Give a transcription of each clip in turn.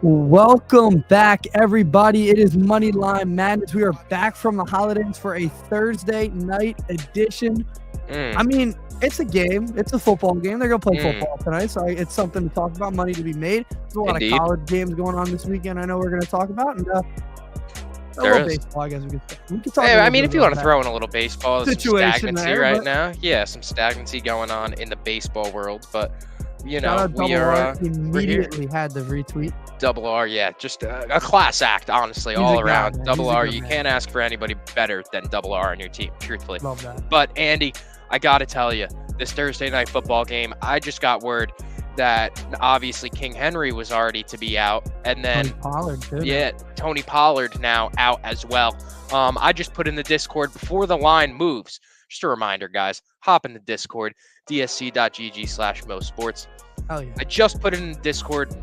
Welcome back, everybody. It is Moneyline Madness. We are back from the holidays for a Thursday night edition. I mean, it's a game. It's a football game. They're going to play football tonight, so it's something to talk about, money to be made. There's a lot of college games going on this weekend I know we're going to talk about. And a little baseball, I guess we could talk I mean, if you want to throw in a little baseball, there's some stagnancy there, right now. Yeah, some stagnancy going on in the baseball world, but you know, we're immediately had the retweet. Double R, yeah, just a class act, honestly, all around. Double R, you can't ask for anybody better than Double R on your team, truthfully. Love that. But Andy, I gotta tell you, this Thursday night football game, I just got word that obviously King Henry was already to be out, and then Tony Pollard now out as well. I just put in the Discord before the line moves. Just a reminder, guys, hop in the Discord, dsc.gg/mosports. Oh yeah. I just put it in the Discord.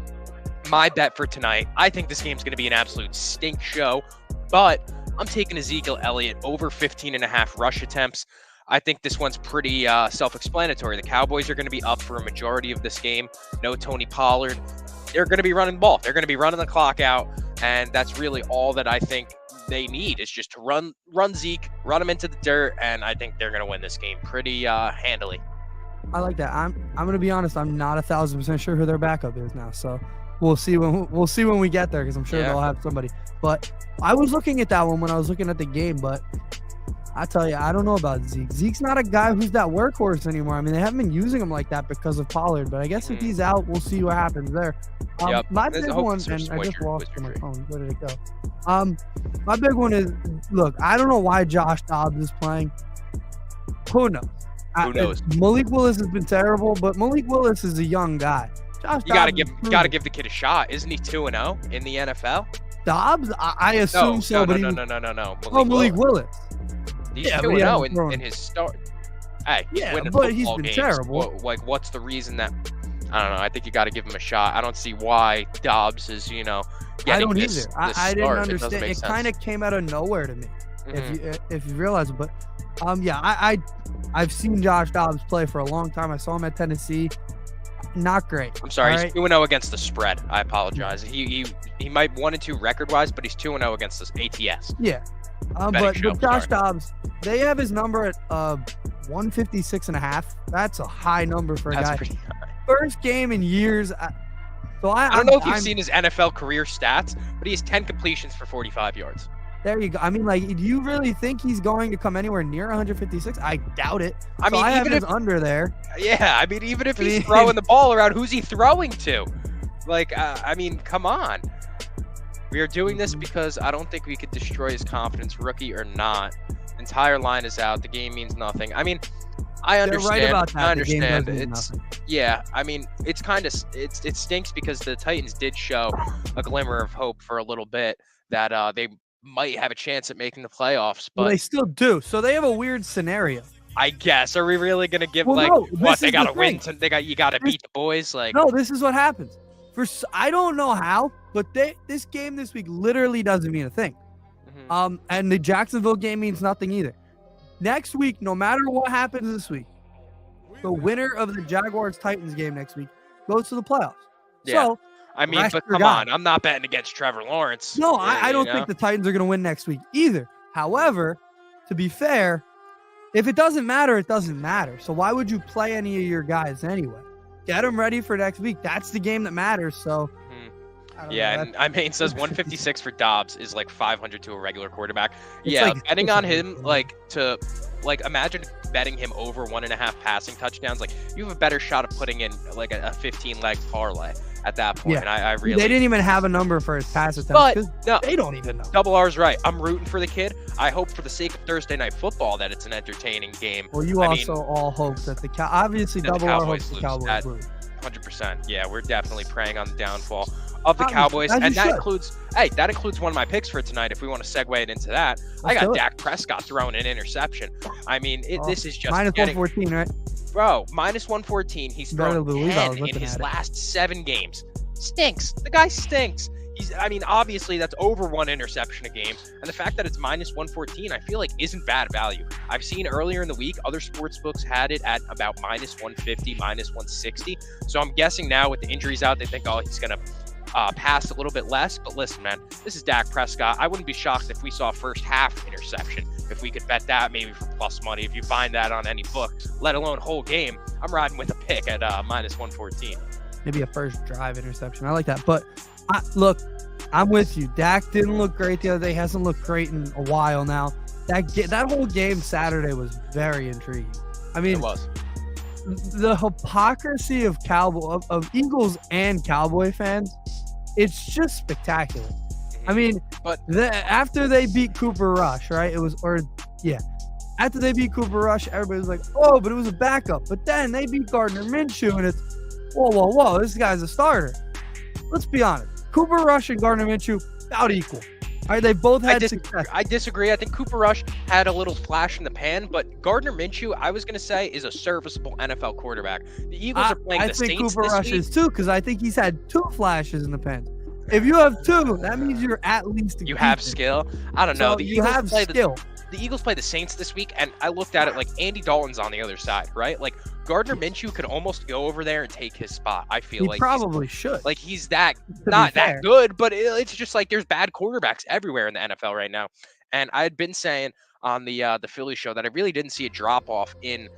My bet for tonight, I think this game's going to be an absolute stink show, but I'm taking Ezekiel Elliott over 15.5 rush attempts. I think this one's pretty self-explanatory. The Cowboys are going to be up for a majority of this game. No Tony Pollard. They're going to be running the ball. They're going to be running the clock out, and that's really all that I think they need is just to run Zeke, run him into the dirt, and I think they're going to win this game pretty handily. I like that. I'm going to be honest. I'm not 1,000% sure who their backup is now, so we'll see when we get there because I'm sure they'll have somebody. But I was looking at that one when I was looking at the game, but I tell you, I don't know about Zeke. Zeke's not a guy who's that workhorse anymore. I mean, they haven't been using him like that because of Pollard, but I guess if he's out, we'll see what happens there. My big one, and I just lost my phone. Where did it go? My big one is, look, I don't know why Josh Dobbs is playing. Who knows? Who knows? Malik Willis has been terrible, but Malik Willis is a young guy. You gotta give the kid a shot. Isn't he 2-0 in the NFL? Dobbs? I assume so. No. Malik Willis. He's 2-0 in his start. Hey, he's winning but he's football been games. terrible. What's the reason that? I don't know. I think you got to give him a shot. I don't see why Dobbs is, getting I don't this, either. This I didn't start. understand. It kind of came out of nowhere to me, if you realize it. But I've seen Josh Dobbs play for a long time. I saw him at Tennessee. Not great. I'm sorry. He's 2-0 against the spread. I apologize. He might 1-2 record wise, but he's 2-0 against this ATS. Yeah. But Josh Dobbs, they have his number at 156.5. That's a high number for a guy. Pretty high. First game in years. I don't know if you've seen his NFL career stats, but he has 10 completions for 45 yards. There you go. I mean, do you really think he's going to come anywhere near 156? I doubt it. I have his under there. Yeah, I mean, even if he's throwing the ball around, who's he throwing to? Come on. We are doing this because I don't think we could destroy his confidence, rookie or not. Entire line is out. The game means nothing. I mean, I understand. They're right about that. I understand. It's It stinks because the Titans did show a glimmer of hope for a little bit that they might have a chance at making the playoffs, but they still do. So they have a weird scenario. I guess. Are we really gonna give they gotta win? You gotta beat the boys. No, this is what happens. I don't know how, but this game this week literally doesn't mean a thing. And the Jacksonville game means nothing either. Next week, no matter what happens this week, the winner of the Jaguars-Titans game next week goes to the playoffs. Yeah. So, I mean, but come on, I'm not betting against Trevor Lawrence. No, I don't think the Titans are going to win next week either. However, to be fair, if it doesn't matter, it doesn't matter. So why would you play any of your guys anyway? Get them ready for next week. That's the game that matters. So, and I mean, it says 156 for Dobbs is like 500 to a regular quarterback. Betting on him, imagine betting him over 1.5 passing touchdowns. Like, you have a better shot of putting in like a 15-leg parlay at that point. Yeah. And I really, they didn't even have a number for his pass attempts because they don't even know. Double R's right. I'm rooting for the kid. I hope for the sake of Thursday night football that it's an entertaining game. Well, you all hope that obviously Double R hopes the Cowboys lose. 100%. Yeah, we're definitely preying on the downfall of the Cowboys, and that includes one of my picks for tonight. If we want to segue it into that, I got Dak Prescott throwing an interception. I mean, this is just minus 114, right? Bro, minus 114. He's thrown 10 in his last 7 games. Stinks. The guy stinks. Obviously that's over 1 interception a game, and the fact that it's minus 114, I feel like isn't bad value. I've seen earlier in the week other sports books had it at about minus 150, minus 160. So I'm guessing now with the injuries out, they think, he's gonna pass a little bit less. But listen, man, this is Dak Prescott. I wouldn't be shocked if we saw first half interception. If we could bet that maybe for plus money, if you find that on any book, let alone whole game, I'm riding with a pick at minus 114. Maybe a first drive interception. I like that. But look, I'm with you. Dak didn't look great the other day. Hasn't looked great in a while now. That whole game Saturday was very intriguing. I mean, It was. the hypocrisy of Eagles and Cowboy fans, it's just spectacular. I mean, But after they beat Cooper Rush, right? After they beat Cooper Rush, everybody was like, oh, but it was a backup. But then they beat Gardner Minshew, and it's, whoa, this guy's a starter. Let's be honest. Cooper Rush and Gardner Minshew, about equal. All right, they both had success. I disagree. I think Cooper Rush had a little flash in the pan, but Gardner Minshew, I was going to say, is a serviceable NFL quarterback. The Eagles are playing the Saints this week. I think Cooper Rush is too, because I think he's had 2 flashes in the pan. If you have 2, that means you're at least You have skill. I don't know. So you have skill. The Eagles play the Saints this week, and I looked at it like Andy Dalton's on the other side, right? Like Gardner Minshew could almost go over there and take his spot. I feel like he probably should. Like he's not that good, but it's just like there's bad quarterbacks everywhere in the NFL right now. And I had been saying on the Philly show that I really didn't see a drop off in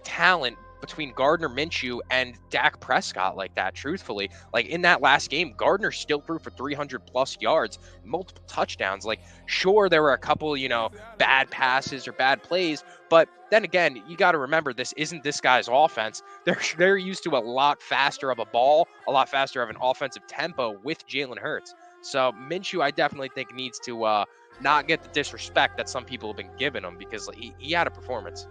talent between Gardner Minshew and Dak Prescott like that, truthfully. Like in that last game, Gardner still threw for 300 plus yards, multiple touchdowns. Like, sure, there were a couple, bad passes or bad plays, but then again, you got to remember, this isn't this guy's offense. They're used to a lot faster of a ball, a lot faster of an offensive tempo with Jalen Hurts. So Minshew, I definitely think needs to not get the disrespect that some people have been giving him, because he had a performance.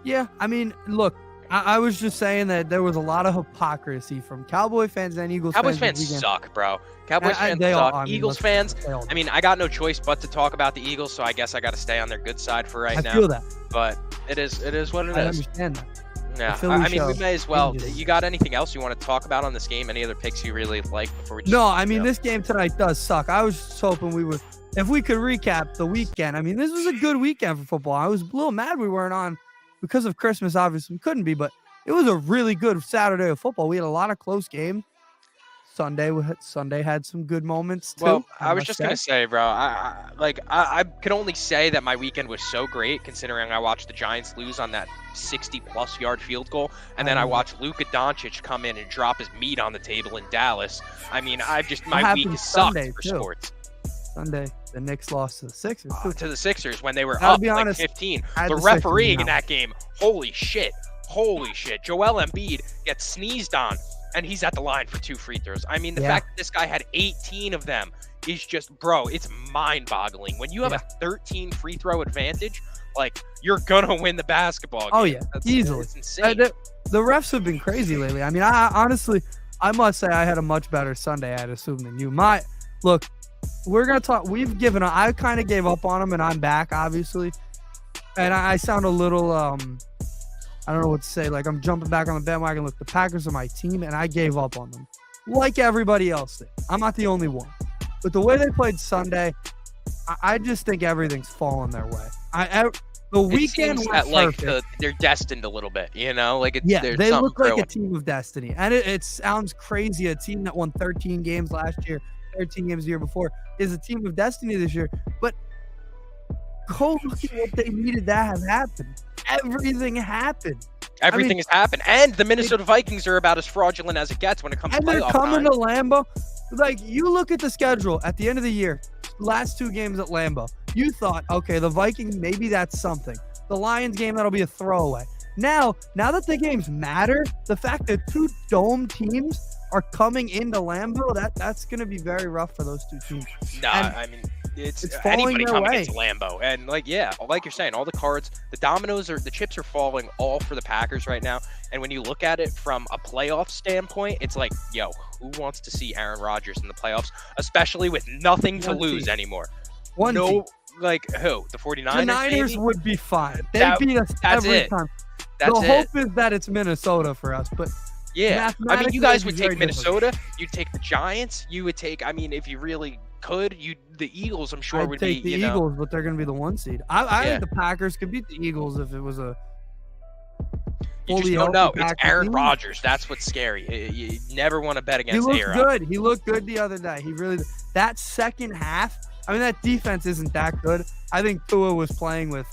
Yeah, I mean, look, I was just saying that there was a lot of hypocrisy from Cowboy fans and Eagles fans. Cowboys fans suck, bro. Cowboys fans suck. Eagles fans, I mean, I got no choice but to talk about the Eagles, so I guess I got to stay on their good side for right now. I feel that. But it is what it is. I understand that. Yeah, I mean, we may as well. You got anything else you want to talk about on this game? Any other picks you really like before we just... No, I mean, this game tonight does suck. I was just hoping if we could recap the weekend. I mean, this was a good weekend for football. I was a little mad we weren't on because of Christmas. Obviously, we couldn't be, but it was a really good Saturday of football. We had a lot of close games. Sunday had some good moments too. Well, I was just gonna say, bro, I can only say that my weekend was so great, considering I watched the Giants lose on that 60+ yard field goal, and then I watched Luka Doncic come in and drop his meat on the table in Dallas. I mean, my week has sucked for sports. Sunday, the Knicks lost to the Sixers. To the Sixers when they were up like 15. The refereeing in that game, holy shit. Joel Embiid gets sneezed on, and he's at the line for 2 free throws. I mean, the fact that this guy had 18 of them is just, bro, it's mind-boggling. When you have a 13 free throw advantage, like, you're gonna win the basketball game. Oh yeah, easily. It's insane. The refs have been crazy lately. I mean, I honestly must say I had a much better Sunday, I'd assume, than you. Look, we're gonna talk. I kind of gave up on them, and I'm back, obviously. And I sound a little I don't know what to say. Like, I'm jumping back on the bandwagon. Look, the Packers are my team, and I gave up on them, like everybody else did. I'm not the only one. But the way they played Sunday, I just think everything's fallen their way. The weekend was like they're destined a little bit, Like they look like a team of destiny, and it sounds crazy. A team that won 13 games last year, 13 games the year before, is a team of destiny this year. But go look at what they needed to have happen. Everything happened. Everything has happened, and the Minnesota Vikings are about as fraudulent as it gets when it comes to playoff time. And they're coming to Lambeau. Like, you look at the schedule at the end of the year, last 2 games at Lambeau. You thought, okay, the Vikings, maybe that's something. The Lions game, that'll be a throwaway. Now that the games matter, the fact that 2 dome teams are coming into Lambeau, that's going to be very rough for those 2 teams. I mean, it's anybody coming into Lambeau, and like you're saying, all the cards, the chips are falling all for the Packers right now. And when you look at it from a playoff standpoint, it's like, yo, who wants to see Aaron Rodgers in the playoffs, especially with nothing to lose anymore? Like who? The 49ers? The Niners maybe? Would be fine. They beat us every time. The hope is that it's Minnesota for us, but yeah, I mean, you guys would take Minnesota, you'd take the Giants, you would take, I mean, if you really could, the Eagles, I'm sure, would take be the Eagles, but they're going to be the 1 seed. I think the Packers could beat the Eagles if it was a. You just fully don't healthy know. It's back to Aaron team. Rodgers. That's what's scary. You never want to bet He against looked A-Rod. good. He looked good the other day. He really that second half. I mean, that defense isn't that good. I think Tua was playing with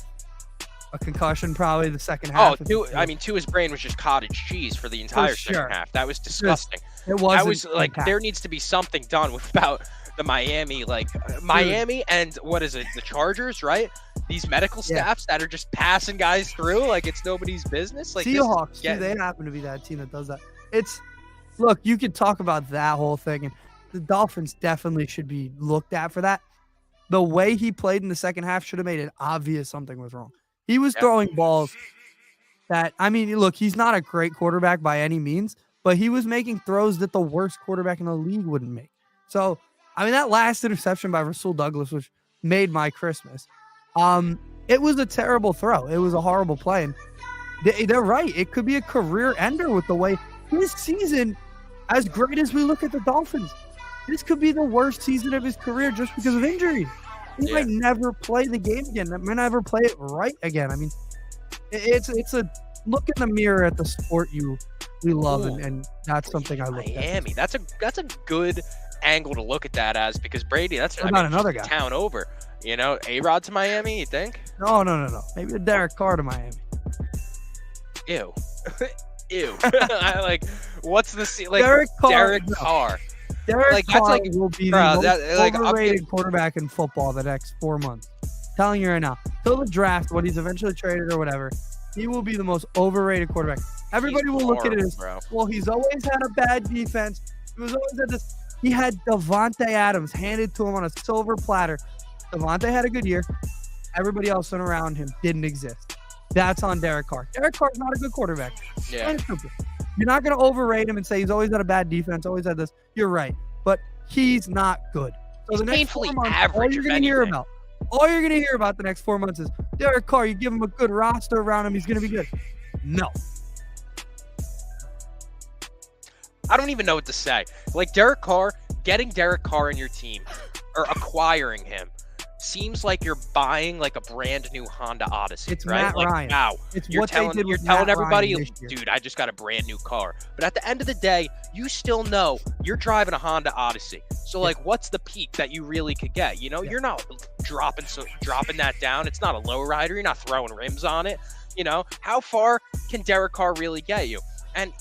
a concussion probably the second half. Tua's brain was just cottage cheese for the entire second half. That was disgusting. It wasn't. That was like there needs to be something done about the Miami, Miami and what is it, the Chargers, right? These medical staffs that are just passing guys through like it's nobody's business. Like Seahawks, too, they happen to be that team that does that. Look, you could talk about that whole thing, and the Dolphins definitely should be looked at for that. The way he played in the second half should have made it obvious something was wrong. He was throwing balls that, I mean, look, he's not a great quarterback by any means, but he was making throws that the worst quarterback in the league wouldn't make. So, I mean, that last interception by Rasul Douglas, which made my Christmas, it was a terrible throw. It was a horrible play. And they're right. It could be a career ender with the way his season, as great as we look at the Dolphins, this could be the worst season of his career just because of injuries. He might never play the game again. He might never play it right again. I mean, it's a look in the mirror at the sport we love, and that's something I look at. Miami. That's a good angle to look at that as, because Brady, that's another guy. Town over. You know, A-Rod to Miami, you think? No. Maybe a Derek Carr to Miami. Ew. Ew. What's the Derek Carr. Derek Carr. Derek Carr will be the most overrated quarterback in football the next 4 months. I'm telling you right now. Till the draft, when he's eventually traded or whatever, he will be the most overrated quarterback. Everybody will look at it as, well, he's always had a bad defense. He was always at this. He had Devontae Adams handed to him on a silver platter. Devontae had a good year. Everybody else around him didn't exist. That's on Derek Carr. Derek Carr's not a good quarterback. Yeah. You're not going to overrate him and say he's always had a bad defense, always had this. You're right. But he's not good. So he's painfully average. All you're going to hear about the next 4 months is Derek Carr. You give him a good roster around him, he's going to be good. No. I don't even know what to say. Like getting Derek Carr in your team or acquiring him seems like you're buying like a brand new Honda Odyssey. It's right? Matt Ryan. Wow. It's you're telling everybody, dude, I just got a brand new car. But at the end of the day, you still know you're driving a Honda Odyssey. So like, what's the peak that you really could get? You know, you're not dropping that down. It's not a low rider. You're not throwing rims on it. You know, how far can Derek Carr really get you? And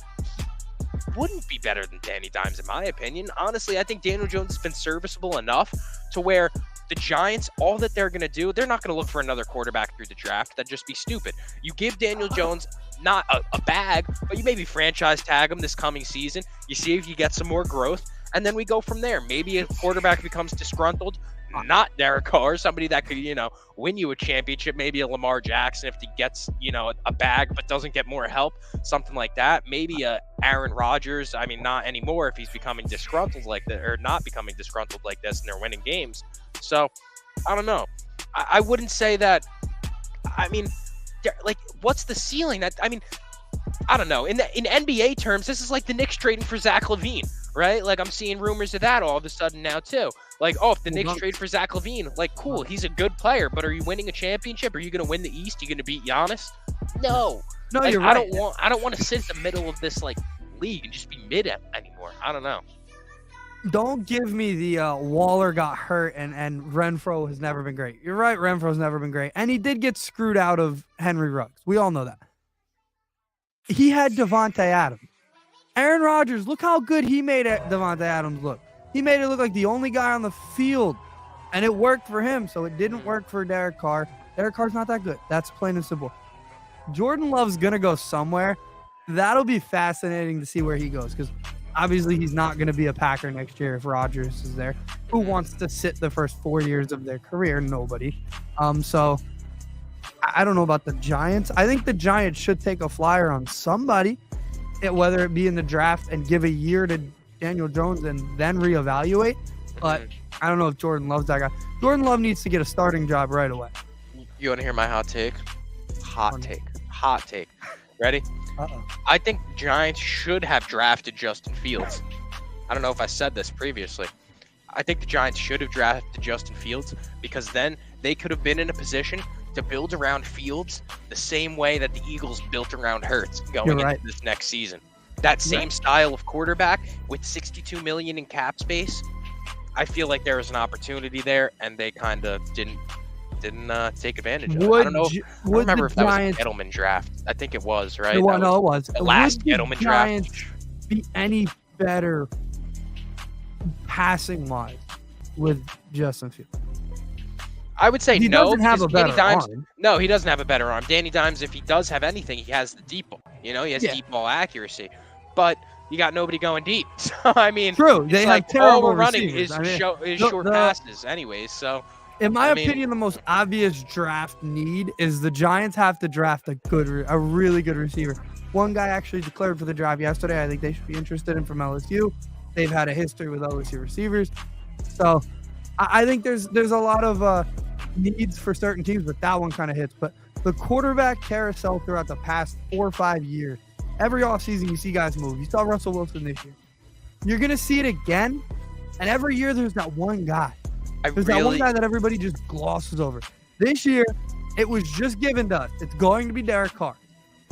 wouldn't be better than Danny Dimes, in my opinion. Honestly, I think Daniel Jones has been serviceable enough to where the Giants, all that they're going to do, they're not going to look for another quarterback through the draft. That'd just be stupid. You give Daniel Jones not a bag, but you maybe franchise tag him this coming season. You see if you get some more growth, and then we go from there. Maybe a quarterback becomes disgruntled, not Derek Carr, somebody that could, win you a championship, maybe a Lamar Jackson if he gets, a bag but doesn't get more help, something like that. Maybe a Aaron Rodgers. I mean, not anymore if he's becoming disgruntled like that, or not becoming disgruntled like this, and they're winning games. So, I don't know. I wouldn't say that. I mean, like, what's the ceiling? I don't know. In NBA terms, this is like the Knicks trading for Zach LaVine, right? Like, I'm seeing rumors of that all of a sudden now too. Like, oh, if the Knicks trade for Zach LaVine, like, cool, he's a good player, but are you winning a championship? Are you going to win the East? Are you going to beat Giannis? No. Like, you're right. I don't want to sit in the middle of this like league and just be mid anymore. I don't know. Don't give me the Waller got hurt and Renfro has never been great. You're right, Renfro's never been great. And he did get screwed out of Henry Ruggs. We all know that. He had Devontae Adams. Aaron Rodgers, look how good he made Devontae Adams look. He made it look like the only guy on the field. And it worked for him, so it didn't work for Derek Carr. Derek Carr's not that good. That's plain and simple. Jordan Love's going to go somewhere. That'll be fascinating to see where he goes, because obviously he's not going to be a Packer next year if Rodgers is there. Who wants to sit the first 4 years of their career? Nobody. So I don't know about the Giants. I think the Giants should take a flyer on somebody, whether it be in the draft and give a year to Daniel Jones and then reevaluate. But I don't know if Jordan Love's that guy. Jordan Love needs to get a starting job right away. You want to hear my hot take? Hot take. Ready? Uh-oh. I think the Giants should have drafted Justin Fields. I don't know if I said this previously. I think the Giants should have drafted Justin Fields, because then they could have been in a position to build around Fields the same way that the Eagles built around Hurts going into this next season. That same style of quarterback with $62 million in cap space. I feel like there was an opportunity there, and they kind of didn't take advantage of it. I don't know. I don't remember if that was a Gettleman draft. I think it was, right? No, it was. The last Gettleman draft. Be any better passing wise with Justin Fields? I would say no. Doesn't have a better arm. No, he doesn't have a better arm. Danny Dimes, if he does have anything, he has the deep ball. He has deep ball accuracy. But you got nobody going deep. So I mean, true. They have terrible all we're running receivers. is short passes, anyways. So, in my opinion, the most obvious draft need is the Giants have to draft a really good receiver. One guy actually declared for the draft yesterday. I think they should be interested in from LSU. They've had a history with LSU receivers, so I think there's a lot of needs for certain teams, but that one kind of hits. But the quarterback carousel throughout the past 4 or 5 years, every offseason you see guys move. You saw Russell Wilson this year. You're going to see it again, and every year there's that one guy. There's that one guy that everybody just glosses over. This year, it was just given to us. It's going to be Derek Carr.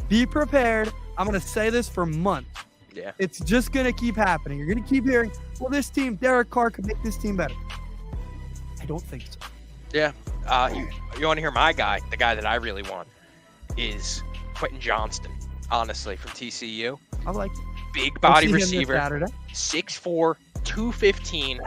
Be prepared. I'm going to say this for months. Yeah. It's just going to keep happening. You're going to keep hearing, well, this team, Derek Carr could make this team better. I don't think so. Yeah. You want to hear my guy? The guy that I really want is Quentin Johnston, honestly, from TCU. I like it. Big body receiver. 6'4", 215.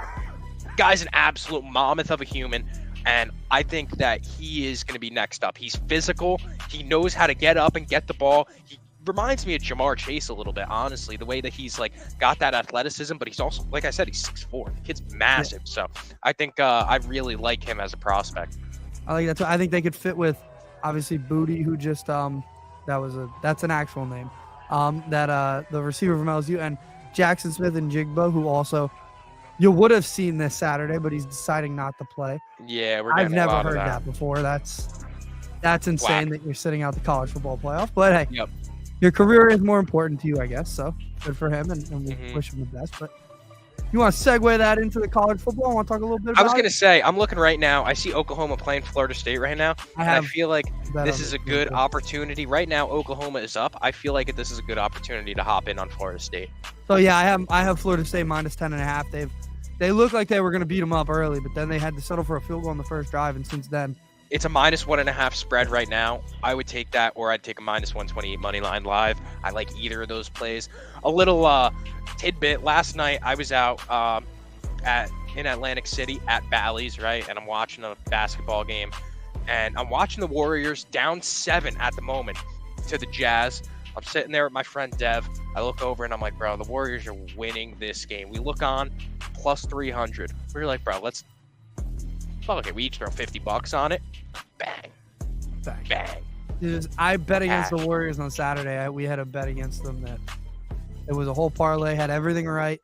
Guy's an absolute mammoth of a human. And I think that he is going to be next up. He's physical. He knows how to get up and get the ball. He reminds me of Jamar Chase a little bit, honestly, the way that he's got that athleticism, but he's also, like I said, he's 6'4". The kid's massive. Yeah. So I think I really like him as a prospect. I like that too. I think they could fit with, obviously, Booty, who just that's an actual name. The receiver from LSU, and Jackson Smith and Jigba, who also you would have seen this Saturday, but he's deciding not to play. Yeah, I've never heard that before. That's insane that you're sitting out the college football playoff. But hey, your career is more important to you, I guess. So good for him, and we wish him the best. But you want to segue that into the college football? I want to talk a little bit about it? I was going to say, I'm looking right now. I see Oklahoma playing Florida State right now. I feel like this is a good opportunity. Right now, Oklahoma is up. I feel like this is a good opportunity to hop in on Florida State. So, yeah, I have Florida State minus 10.5. They looked like they were going to beat them up early, but then they had to settle for a field goal on the first drive, and since then. It's a minus 1.5 spread right now. I would take that, or I'd take a minus 128 money line live. I like either of those plays. A little tidbit. Last night I was out in Atlantic City at Bally's, right? And I'm watching a basketball game, and I'm watching the Warriors down 7 at the moment to the Jazz. I'm sitting there with my friend Dev. I look over and I'm like, bro, the Warriors are winning this game. We look on plus 300. We're like, bro, let's fuck it. We each throw $50 on it. Bang. Bang. Bang. Dude, I bet against the Warriors on Saturday. We had a bet against them that it was a whole parlay, had everything right.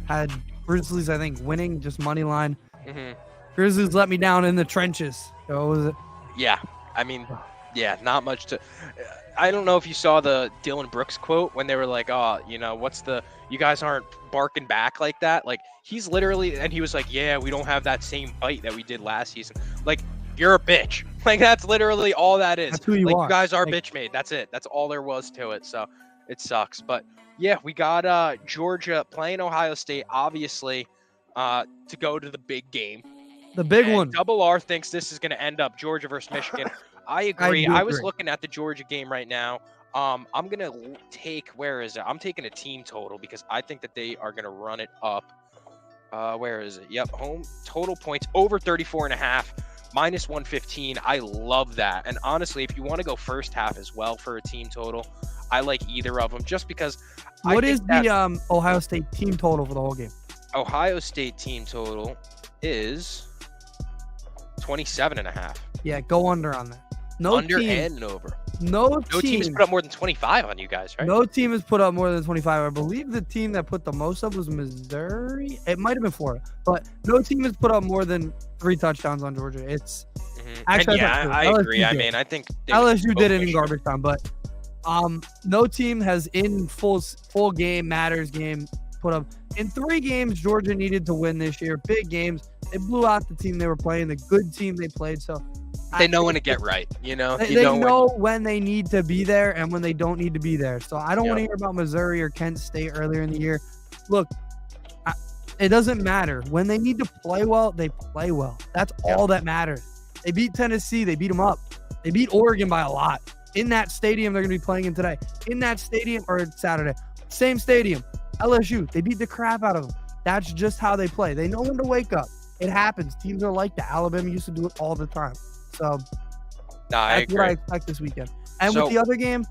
Had Grizzlies, I think, winning, just money line. Mm-hmm. Grizzlies let me down in the trenches. What was it? Yeah. I mean, yeah, not much to. I don't know if you saw the Dylan Brooks quote when they were like, oh, you guys aren't barking back like that. Like, he's literally, and he was like, yeah, we don't have that same bite that we did last season. Like, you're a bitch. Like, that's literally all that is. That's who you are. You guys are bitch made. That's it. That's all there was to it. So it sucks. But yeah, we got Georgia playing Ohio State, obviously, to go to the big game. The big one. Double R thinks this is going to end up Georgia versus Michigan. I agree. I was looking at the Georgia game right now. I'm going to take, where is it? I'm taking a team total because I think that they are going to run it up. Where is it? Yep. Home total points over 34.5, minus 115. I love that. And honestly, if you want to go first half as well for a team total, I like either of them just because. What is the Ohio State team total for the whole game? Ohio State team total is 27.5. Yeah, go under on that. No under team, and over. No team has put up more than 25 on you guys, right? No team has put up more than 25. I believe the team that put the most up was Missouri. It might have been Florida, but no team has put up more than 3 touchdowns on Georgia. It's actually, I agree. I mean, I think LSU did it in garbage time, but no team has in full game matters game put up in 3 games. Georgia needed to win this year. Big games. They blew out the team they were playing, the good team they played. So They know when to get right, you know. They know when they need to be there and when they don't need to be there. So I don't want to hear about Missouri or Kent State earlier in the year. Look, it doesn't matter. When they need to play well, they play well. That's all that matters. They beat Tennessee. They beat them up. They beat Oregon by a lot. In that stadium they're going to be playing in today. In that stadium, or Saturday. Same stadium. LSU. They beat the crap out of them. That's just how they play. They know when to wake up. It happens. Teams are like that. Alabama used to do it all the time. So that's what I expect this weekend. And with the other game,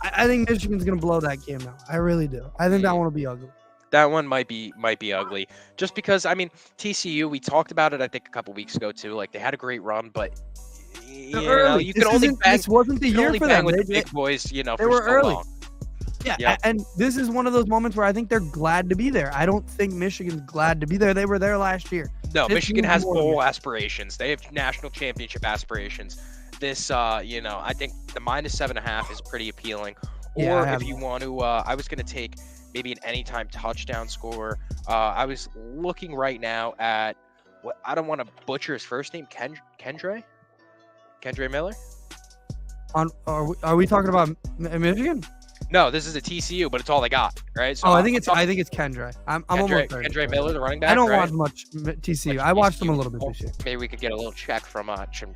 I think Michigan's going to blow that game out. I really do. I think that one will be ugly. That one might be ugly. Just because, I mean, TCU, we talked about it, I think, a couple weeks ago, too. Like, they had a great run, but you know, you can only bang. This wasn't the year for them. With the big boys, you know, they were early. Yeah, and this is one of those moments where I think they're glad to be there. I don't think Michigan's glad to be there. They were there last year. No, Michigan has bowl aspirations. They have national championship aspirations. This, you know, I think the -7.5 is pretty appealing. Or if you want to, I was going to take maybe an anytime touchdown score. I was looking right now at what I don't want to butcher his first name, Kendre Miller. Are we talking about Michigan? No, this is a TCU, but it's all they got, right? So I think it's Kendre. I'm almost there. Kendre Miller, the running back. I don't watch much TCU. I watched them a little bit this year. Maybe we could get a little check from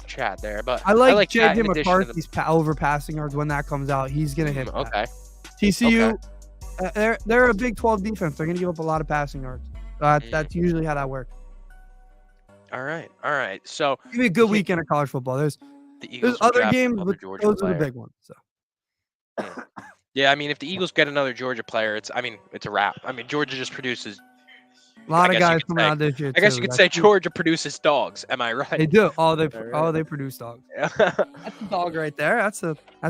chat there, but I like J.J. McCarthy's over passing yards when that comes out. He's gonna hit. Okay. TCU, they're a Big 12 defense. They're gonna give up a lot of passing yards. That's usually how that works. All right. So give me a good weekend of college football. There's other games, but those are the big ones. So. Yeah, I mean, if the Eagles get another Georgia player, it's a wrap. I mean, Georgia just produces a lot of guys coming out this year. I guess you could say Georgia produces dogs. Am I right? They do. They produce dogs. That's a dog right there. That's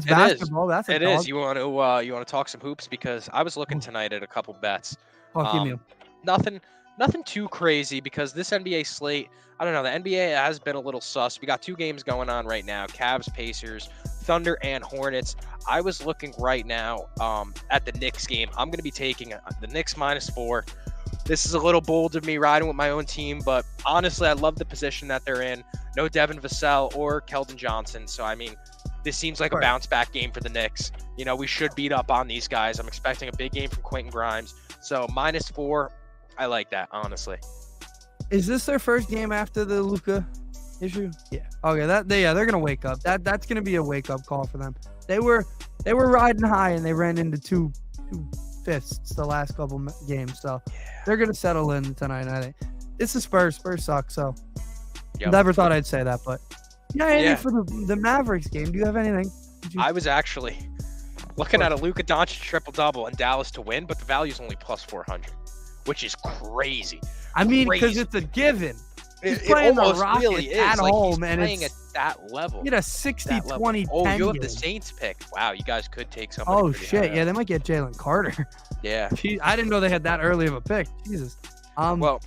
basketball. That's a dog. It is. You want to talk some hoops, because I was looking tonight at a couple bets. Nothing too crazy, because this NBA slate, I don't know, the NBA has been a little sus. We got 2 games going on right now: Cavs, Pacers, Thunder, and Hornets. I was looking right now at the Knicks game. I'm going to be taking the Knicks -4. This is a little bold of me riding with my own team, but honestly, I love the position that they're in. No Devin Vassell or Keldon Johnson. So, I mean, this seems like a bounce-back game for the Knicks. You know, we should beat up on these guys. I'm expecting a big game from Quentin Grimes. So, -4, I like that, honestly. Is this their first game after the Luka issue? Yeah. Okay. They're gonna wake up. That's gonna be a wake up call for them. They were riding high and they ran into two fists the last couple games. So they're gonna settle in tonight. I think it's the Spurs. Spurs suck. So never thought I'd say that, but for the Mavericks game. Do you have anything? I was actually looking at a Luka Doncic triple-double and Dallas to win, but the value's only +400, which is crazy. I mean, because it's a given. He's playing the Rockets really at home, and playing at that level. You get a 60-20-10 Oh, you have game. the Saints pick. Wow, you guys could take somebody. Oh shit! Yeah, they might get Jalen Carter. Yeah. I didn't know they had that early of a pick. Jesus. Well,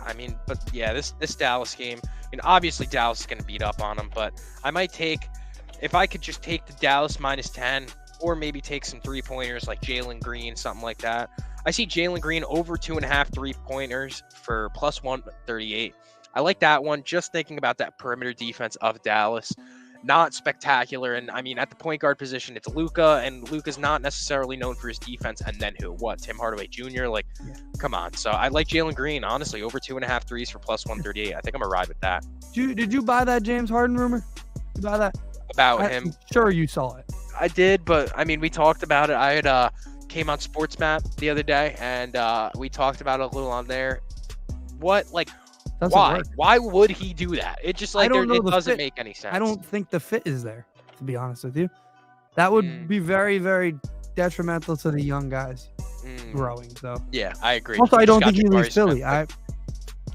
I mean, but yeah, this Dallas game. I mean, obviously Dallas is going to beat up on them, but I might if I could just take the Dallas -10, or maybe take some 3-pointers like Jalen Green, something like that. I see Jalen Green over 2.5 3-pointers for +138. I like that one. Just thinking about that perimeter defense of Dallas, not spectacular. And I mean, at the point guard position, it's Luka, and Luka's not necessarily known for his defense. And then who? What? Tim Hardaway Jr. Like, come on. So I like Jalen Green, honestly, over 2.5 threes for +138. I think I'm gonna ride with that. Did you buy that James Harden rumor? You buy that? About him? Sure, you saw it. I did, but I mean, we talked about it. I had came on Sports Map the other day, and we talked about it a little on there. What, like, why? Why would he do that? It just like it doesn't make any sense. I don't think the fit is there, to be honest with you. That would be very, very detrimental to the young guys growing. So yeah, I agree. Also, I don't think he leaves Philly. I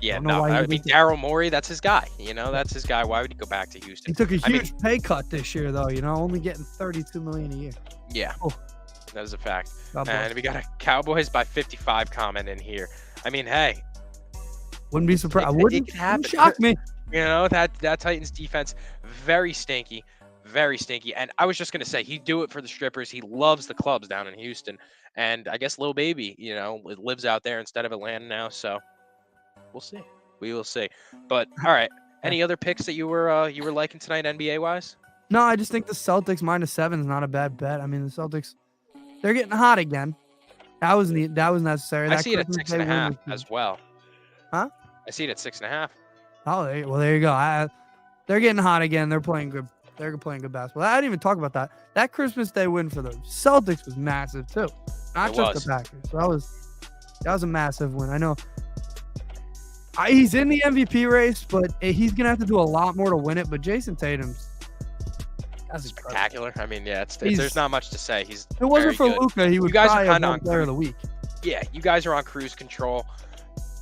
mean, Daryl Morey, that's his guy. You know, that's his guy. Why would he go back to Houston? He took a huge pay cut this year, though. You know, only getting $32 million a year. Yeah, that is a fact. And we got a Cowboys by 55 comment in here. I mean, hey, wouldn't be surprised. Wouldn't shock me. You know, that Titans defense, very stinky, very stinky. And I was just gonna say, he'd do it for the strippers. He loves the clubs down in Houston, and I guess Lil Baby, you know, lives out there instead of Atlanta now. So we'll see. We will see. But all right, Any other picks that you were liking tonight, NBA wise? No, I just think the Celtics -7 is not a bad bet. I mean, the Celtics, they're getting hot again. That was necessary. I see it at 6.5 as well. Huh? I see it at 6.5. Oh, there you go. They're getting hot again. They're playing good. They're playing good basketball. I didn't even talk about that. That Christmas Day win for the Celtics was massive too, not just the Packers. So that was a massive win. I know. He's in the MVP race, but he's gonna have to do a lot more to win it. But Jason Tatum's that's spectacular. I mean, yeah, there's not much to say. He's if it wasn't for Luka, he would probably have won Player of the Week. Yeah, you guys are on cruise control.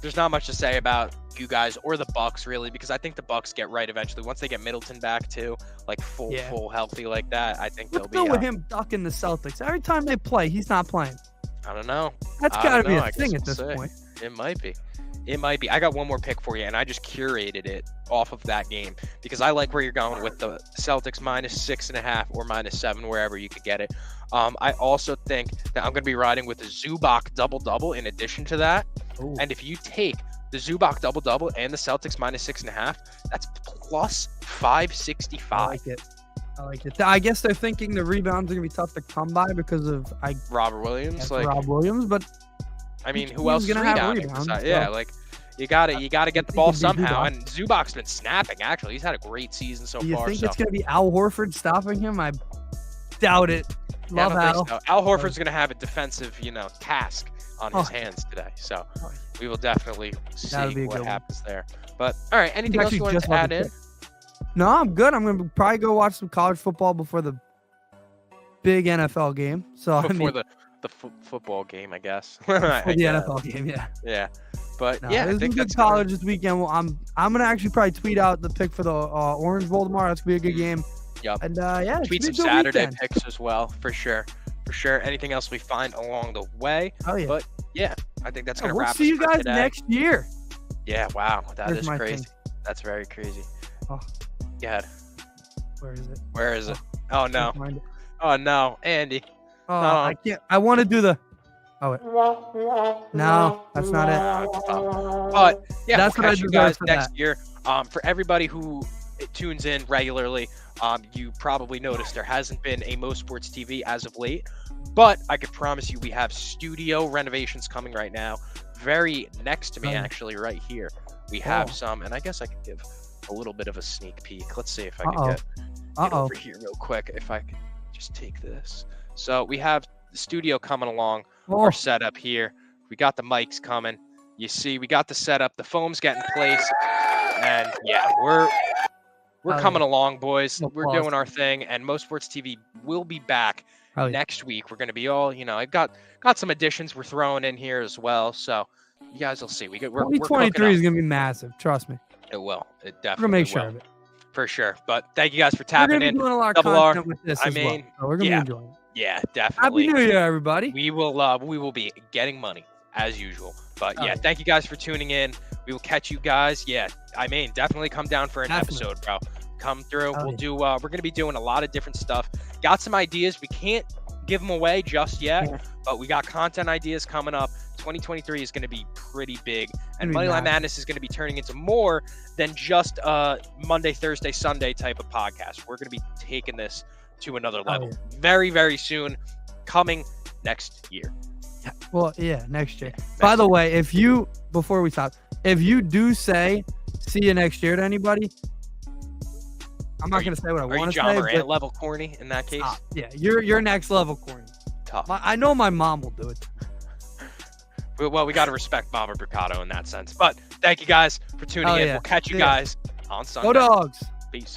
There's not much to say about you guys or the Bucks really, because I think the Bucks get right eventually once they get Middleton back too, like full healthy like that. I think they'll be. What's with him ducking the Celtics every time they play? He's not playing. I don't know. That's got to be a thing at this point. It might be. It might be. I got one more pick for you, and I just curated it off of that game because I like where you're going with the Celtics -6.5 or -7, wherever you could get it. I also think that I'm going to be riding with the Zubac double-double in addition to that. Ooh. And if you take the Zubac double-double and the Celtics -6.5, that's plus 565. I like it. I guess they're thinking the rebounds are going to be tough to come by because of Robert Williams. Rob Williams, but I mean, who else is rebounding? Yeah, like you gotta get the ball somehow. And Zubac's been snapping. Actually, he's had a great season so far. You think it's gonna be Al Horford stopping him? I doubt it. Love Al. So. Al Horford's gonna have a defensive, task on his hands today. So we will definitely see what happens there. But all right, anything else you want to add in? No, I'm good. I'm gonna probably go watch some college football before the big NFL game. So before the football game, I guess. The NFL game, yeah. Yeah, but I think good college this weekend. Well, I'm gonna actually probably tweet out the pick for the Orange Bowl tomorrow. That's gonna be a good game. Yep. And tweet some Saturday picks as well, for sure. Anything else we find along the way? Oh yeah. But yeah, I think that's gonna wrap. We'll see you guys next year. Yeah. Wow, that is crazy. That's very crazy. Oh. Yeah. Where is it? Oh no. Oh no, Andy. Oh, I can't. I want to do the. Oh, wait. No, that's not it. But yeah, that's what I do guys next year. For everybody who tunes in regularly, you probably noticed there hasn't been a Mo Sports TV as of late, but I can promise you we have studio renovations coming right now. Very next to me, actually, right here. We have some, and I guess I could give a little bit of a sneak peek. Let's see if I can get over here real quick. If I could just take this. So we have the studio coming along, our setup here. We got the mics coming. You see, we got the setup. The foam's getting placed. And yeah, we're coming along, boys. We're doing our thing. And Mo Sports TV will be back next week. We're going to be all, I've got some additions we're throwing in here as well. So you guys will see. We're 2023 is going to be massive. Trust me. It will. It definitely will. We're going to make sure of it. For sure. But thank you guys for tapping in. We're going to be doing a lot of content with this as well. So we're going to be enjoying it. Yeah, definitely. Happy New Year, everybody. We will be getting money as usual. But thank you guys for tuning in. We will catch you guys. Yeah, definitely come down for an episode, bro. Come through. We'll do. We're gonna be doing a lot of different stuff. Got some ideas. We can't give them away just yet, but we got content ideas coming up. 2023 is going to be pretty big, and Moneyline Madness is going to be turning into more than just a Monday, Thursday, Sunday type of podcast. We're going to be taking this to another level very, very soon, coming next year. Well, yeah, next year. By the way, before we stop, if you do say see you next year to anybody, I'm not going to say what I want to say. Are you John Morant level corny in that case? Yeah, you're next level corny. Tough. I know my mom will do it. Well, we got to respect Mama Mercado in that sense. But thank you guys for tuning in. We'll catch you guys on Sunday. Go Dogs.